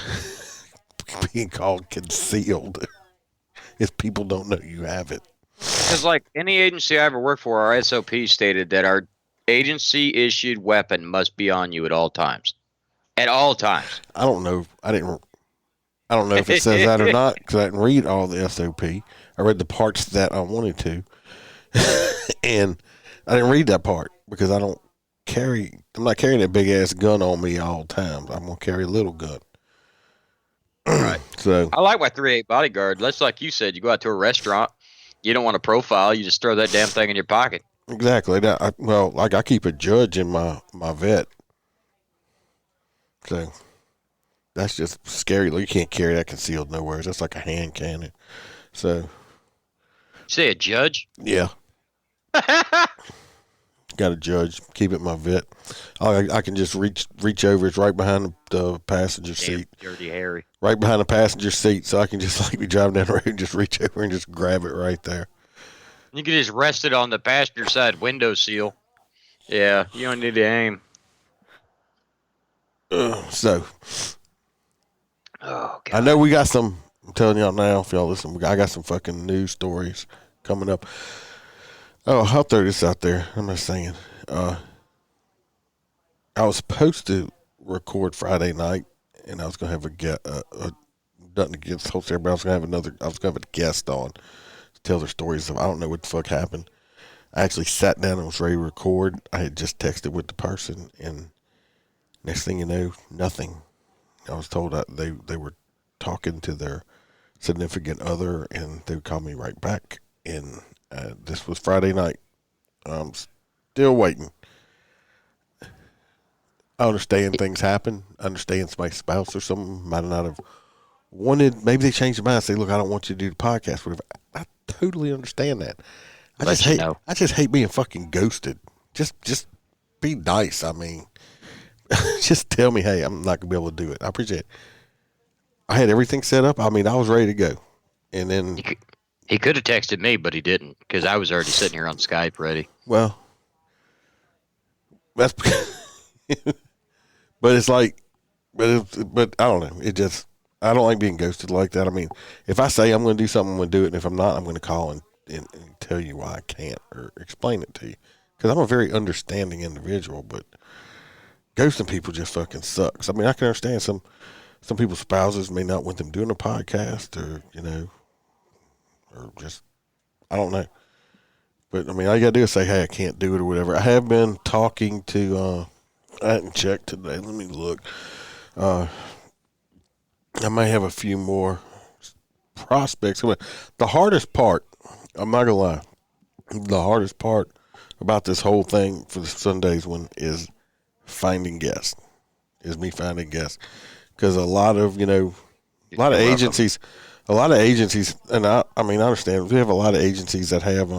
being called concealed, is people don't know you have it. Because, like, any agency I ever worked for, our SOP stated that our agency-issued weapon must be on you at all times. At all times. I don't know. I don't know if it says that or not, because I didn't read all the SOP. I read the parts that I wanted to, and I didn't read that part because I'm not carrying that big ass gun on me all the time. I'm gonna carry a little gun. Right. So I like my 3.8 bodyguard. That's like you said. You go out to a restaurant, you don't want to profile. You just throw that damn thing in your pocket. Exactly. I keep a judge in my vet. So that's just scary. You can't carry that concealed nowhere. That's like a hand cannon. So. You say a judge? Yeah. Got a judge. Keep it in my vet. I can just reach over. It's right behind the passenger seat. Dirty Harry. Right behind the passenger seat, so I can just like be driving down the road and just reach over and just grab it right there. You can just rest it on the passenger side window seal. Yeah, you don't need to aim. So. Oh, God. I know we got some. I'm telling y'all now, if y'all listen, I got some fucking news stories coming up. Oh, I'll throw this out there. I'm just saying. I was supposed to record Friday night, and I was going to have nothing against Holestra, but I was going to have a guest on to tell their stories. I don't know what the fuck happened. I actually sat down and was ready to record. I had just texted with the person, and next thing you know, nothing. I was told that they were talking to their significant other, and they would call me right back. And this was Friday night. I'm still waiting. I understand things happen. I understand somebody's spouse or something might not have wanted. Maybe they changed their mind and say, "Look, I don't want you to do the podcast." Whatever. I totally understand that. I just hate being fucking ghosted. Just be nice. I mean, just tell me, hey, I'm not gonna be able to do it. I appreciate it. I had everything set up. I mean, I was ready to go, and then he could have texted me, but he didn't because I was already sitting here on Skype ready. Well, that's but it's like, but I don't know. It just I don't like being ghosted like that. I mean, if I say I'm going to do something, I'm going to do it, and if I'm not, I'm going to call and tell you why I can't or explain it to you because I'm a very understanding individual. But ghosting people just fucking sucks. I mean, I can understand some people's spouses may not want them doing a podcast or or just I don't know. But I mean, all you gotta do is say, "Hey, I can't do it" or whatever. I have been talking to. I hadn't checked today. Let me look. I may have a few more prospects. The hardest part, I'm not gonna lie, the hardest part about this whole thing for the Sundays one is finding guests. Is me finding guests because a lot of agencies, and I mean I understand we have a lot of agencies that have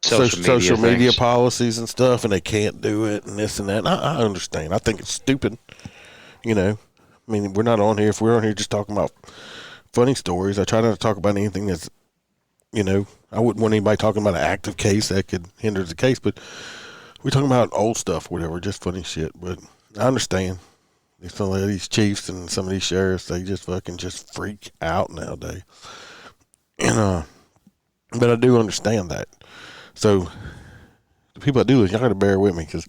social media policies and stuff, and they can't do it and this and that. And I understand. I think it's stupid. I mean, we're not on here. If we're on here just talking about funny stories, I try not to talk about anything that's, I wouldn't want anybody talking about an active case that could hinder the case, but we're talking about old stuff, whatever, just funny shit. But I understand. Some of these chiefs and some of these sheriffs, they just fucking just freak out nowadays. And, but I do understand that. So, the people that do this, y'all got to bear with me because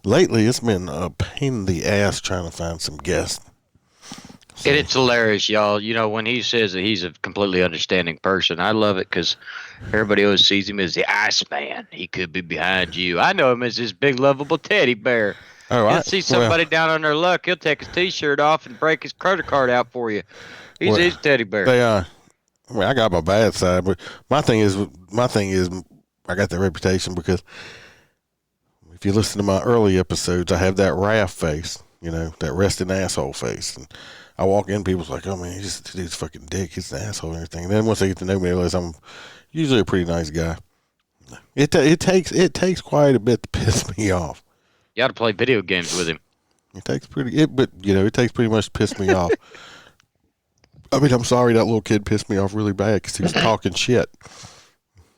lately it's been a pain in the ass trying to find some guests. So, and it's hilarious, y'all. When he says that he's a completely understanding person, I love it because everybody always sees him as the Iceman. He could be behind you. I know him as this big, lovable teddy bear. All right. He'll see somebody down on their luck. He'll take his T-shirt off and break his credit card out for you. He's a teddy bear. They are. I mean, I got my bad side, but my thing is, I got that reputation because if you listen to my early episodes, I have that raft face, that resting asshole face. And I walk in, people's like, "Oh man, he's a fucking dick. He's an asshole and everything." And then once they get to know me, they realize I'm usually a pretty nice guy. It takes quite a bit to piss me off. You got to play video games with him. It takes pretty much to piss me off. I mean, I'm sorry that little kid pissed me off really bad because he was talking shit.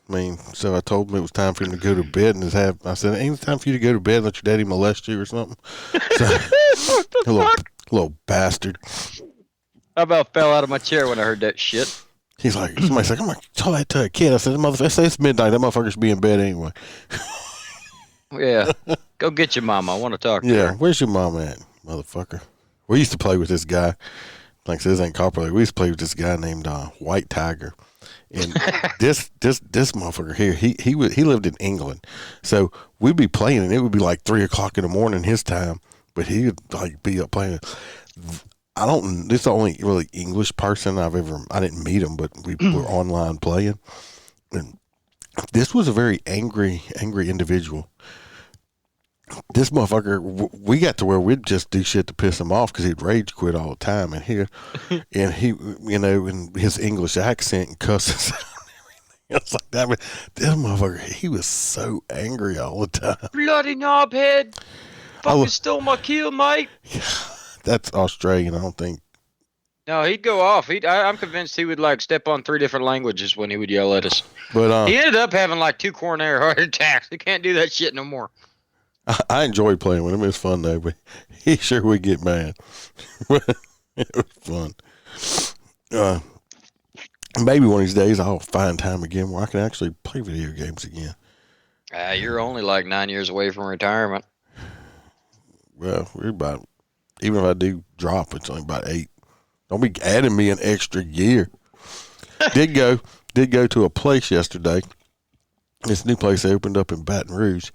I mean, so I told him it was time for him to go to bed and I said, "Ain't it time for you to go to bed and let your daddy molest you or something?" So, little bastard. I about fell out of my chair when I heard that shit. He's like, somebody's like, "I'm going to tell that to a kid." I said, "Motherfucker, it's midnight. That motherfucker should be in bed anyway." Yeah. Go get your mama. I want to talk to her. Yeah, where's your mom at, motherfucker? We used to play with this guy. Like I said, this ain't copper. We used to play with this guy named White Tiger. And this motherfucker here, he lived in England, so we'd be playing, and it would be like 3:00 in the morning his time, but he would like be up playing. This is the only really English person I didn't meet him, but we were online playing, and this was a very angry individual. This motherfucker, we got to where we'd just do shit to piss him off because he'd rage quit all the time. And he, in his English accent and cusses out and everything else like that. But this motherfucker, he was so angry all the time. Bloody knobhead. Fucking stole my kill, mate. That's Australian, I don't think. No, he'd go off. I'm convinced he would like step on 3 different languages when he would yell at us. But he ended up having like 2 coronary heart attacks. He can't do that shit no more. I enjoyed playing with him. It was fun though, but he sure would get mad. It was fun. Maybe one of these days I'll find time again where I can actually play video games again. You're only like 9 years away from retirement. Well, we're about, even if I do drop, it's only about 8. Don't be adding me an extra year. Did go to a place yesterday. This new place they opened up in Baton Rouge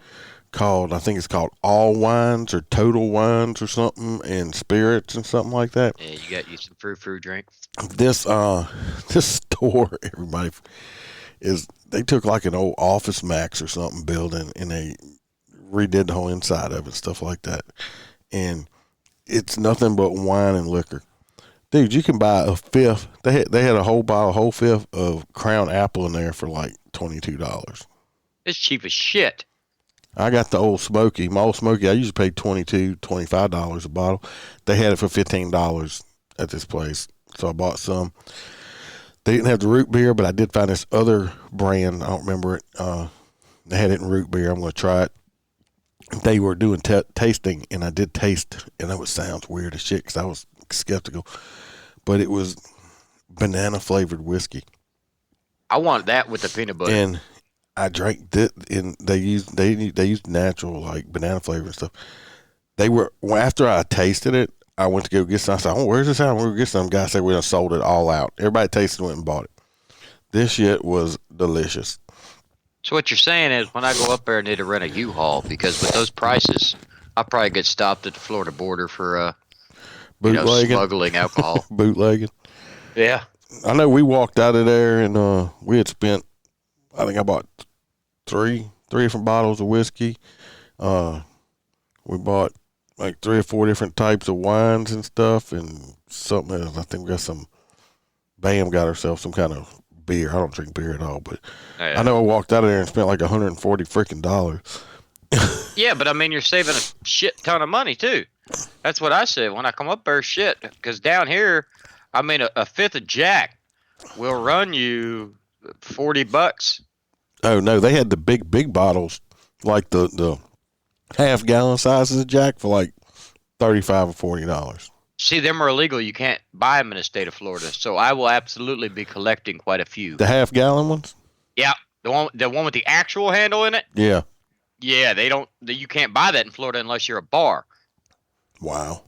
called, I think it's called All Wines or Total Wines or something, and Spirits and something like that. Yeah, you got you some frou drink. This store, everybody, they took like an old Office Max or something building and they redid the whole inside of it, stuff like that. And it's nothing but wine and liquor. Dude, you can buy a fifth. They had a whole fifth of Crown Apple in there for like $22. It's cheap as shit. I got the Old Smoky. My Old Smoky, I usually pay $22, $25 a bottle. They had it for $15 at this place, so I bought some. They didn't have the root beer, but I did find this other brand. I don't remember it. They had it in root beer. I'm going to try it. They were doing tasting, and I did taste, and it sounds weird as shit because I was skeptical, but it was banana-flavored whiskey. I want that with the peanut butter. And I drank it, and they used natural like banana flavor and stuff. After I tasted it, I went to go get some. I said, "Oh, where's this at? I'm gonna get some." Guy said we done sold it all out. Everybody tasted it, went and bought it. This shit was delicious. So what you're saying is, when I go up there, I need to rent a U-Haul because with those prices, I'll probably get stopped at the Florida border for smuggling alcohol. Bootlegging. Yeah. I know we walked out of there and we had spent, I think I bought three different bottles of whiskey. We bought like 3 or 4 different types of wines and stuff and something else. I think we got Bam got herself some kind of beer. I don't drink beer at all, but I know I walked out of there and spent like $140 freaking dollars. Yeah, but I mean, you're saving a shit ton of money too. That's what I said when I come up there. Shit, because down here, I mean, a fifth of Jack will run you $40. Oh no, they had the big bottles, like the half-gallon sizes of Jack for like $35 or $40. See, them are illegal. You can't buy them in the state of Florida. So I will absolutely be collecting quite a few. The half-gallon ones? Yeah, the one with the actual handle in it. Yeah. Yeah, you can't buy that in Florida unless you're a bar. Wow.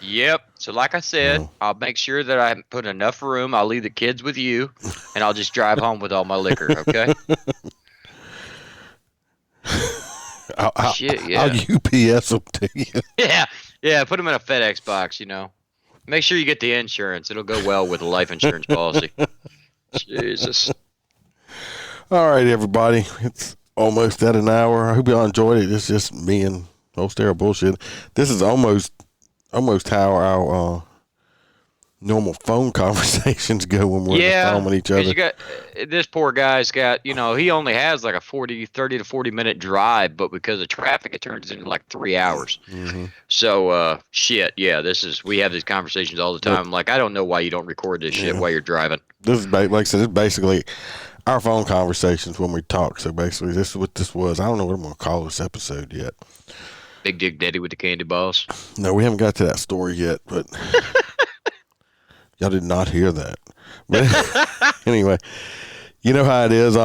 Yep. So like I said, I'll make sure that I put enough room. I'll leave the kids with you, and I'll just drive home with all my liquor, okay? I'll UPS them to you. Yeah, put them in a FedEx box, Make sure you get the insurance. It'll go well with a life insurance policy. Jesus. All right, everybody. It's almost at an hour. I hope y'all enjoyed it. It's just me and Holestra bullshit. This is almost how our normal phone conversations go when we're on the phone with each other. This poor guy's got, he only has like a 30 to 40 minute drive, but because of traffic, it turns into like 3 hours. Mm-hmm. So, we have these conversations all the time. Like, I don't know why you don't record this shit while you're driving. This is, like I said, this is basically our phone conversations when we talk. So basically, this is what this was. I don't know what I'm going to call this episode yet. Big Dick Daddy with the candy balls. No, we haven't got to that story yet, but y'all did not hear that. But anyway, you know how it is.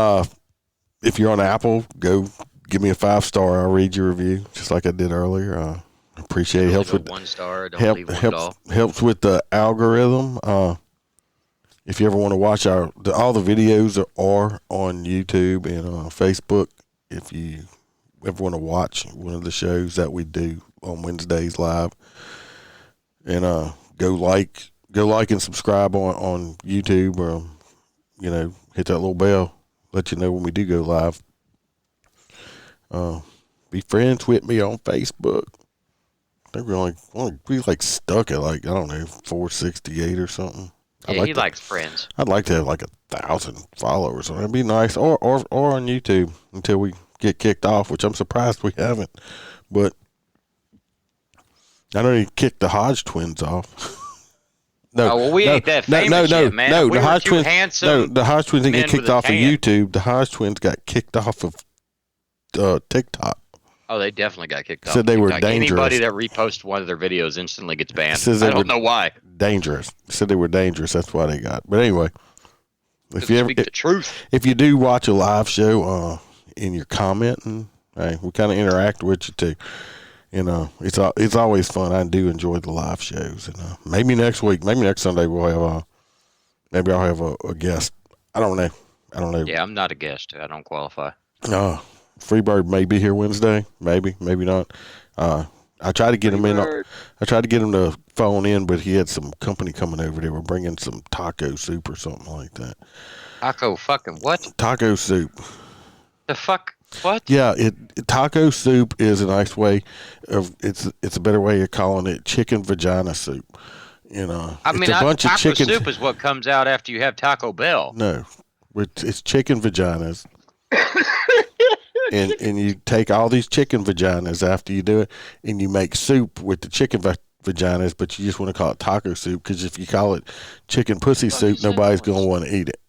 If you're on Apple, go give me a 5-star. I'll read your review, just like I did earlier. Appreciate it. Helps with 1 star. Don't leave one at all. Helps with the algorithm. If you ever want to watch all the videos are on YouTube and Facebook. If you ever want to watch one of the shows that we do on Wednesdays live, and go like and subscribe on YouTube, or hit that little bell, let you know when we do go live. Be friends with me on Facebook. I think we're like stuck at like, I don't know, 468 or something. Yeah, he likes friends. I'd like to have like 1,000 followers. It'd be nice, or on YouTube until we get kicked off, which I'm surprised we haven't. But I know he kicked the Hodge twins off. We ain't that famous yet, man. No, we the Hodge twins. Handsome no, the Hodge twins didn't get kicked off of YouTube. The Hodge twins got kicked off of TikTok. Oh, they definitely got kicked off. Said they were dangerous. Anybody that reposts one of their videos instantly gets banned. I don't know why. Dangerous. Said they were dangerous. That's why they got. But anyway, if you ever, speak the truth. if you do watch a live show, in your commenting, hey, we kind of interact with you too. It's always fun. I do enjoy the live shows, and maybe next week, maybe next Sunday we'll have maybe I'll have a guest. I don't know. Yeah, I'm not a guest. I don't qualify. Freebird may be here Wednesday. Maybe not. I tried to get him in. I tried to get him to phone in, but he had some company coming over. They were bringing some taco soup or something like that. Taco fucking what? Taco soup. The fuck? What? Yeah, taco soup is a nice way of it's a better way of calling it chicken vagina soup. Taco soup is what comes out after you have Taco Bell. No, it's chicken vaginas. and you take all these chicken vaginas after you do it, and you make soup with the chicken vaginas, but you just want to call it taco soup, because if you call it chicken pussy soup, nobody's going to want to eat it.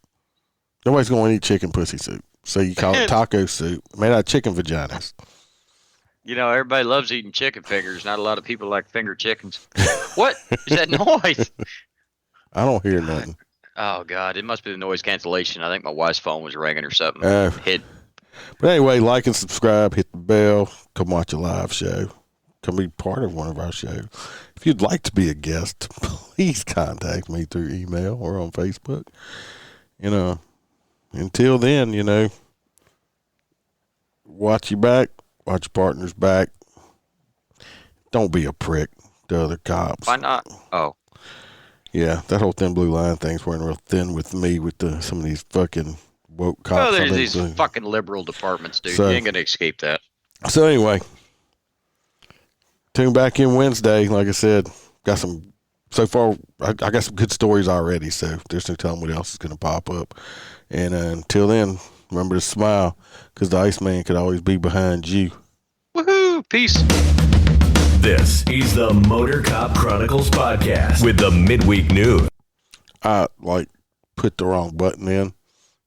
Nobody's going to eat chicken pussy soup. So you call it taco soup, made out of chicken vaginas. Everybody loves eating chicken fingers. Not a lot of people like finger chickens. What is that noise? I don't hear nothing. Oh, God. It must be the noise cancellation. I think my wife's phone was ringing or something. But anyway, like and subscribe, hit the bell, come watch a live show, come be part of one of our shows. If you'd like to be a guest, please contact me through email or on Facebook. Until then, watch your back, watch your partner's back. Don't be a prick to other cops. Why not? Oh. Yeah, that whole thin blue line thing's wearing real thin with me with some of these fucking woke cops. There's these fucking liberal departments, dude. So, you ain't going to escape that. So anyway, tune back in Wednesday. Like I said, so far, I got some good stories already, so there's no telling what else is going to pop up. And until then, remember to smile, because the Iceman could always be behind you. Woohoo! Peace. This is the MOTORCOP Chronicles podcast with the midweek news. I put the wrong button in.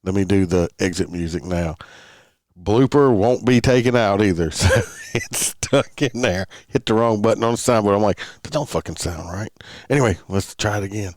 Let me do the exit music now. Blooper won't be taken out either, so it's stuck in there. Hit the wrong button on the soundboard. I'm like, that don't fucking sound right. Anyway, let's try it again.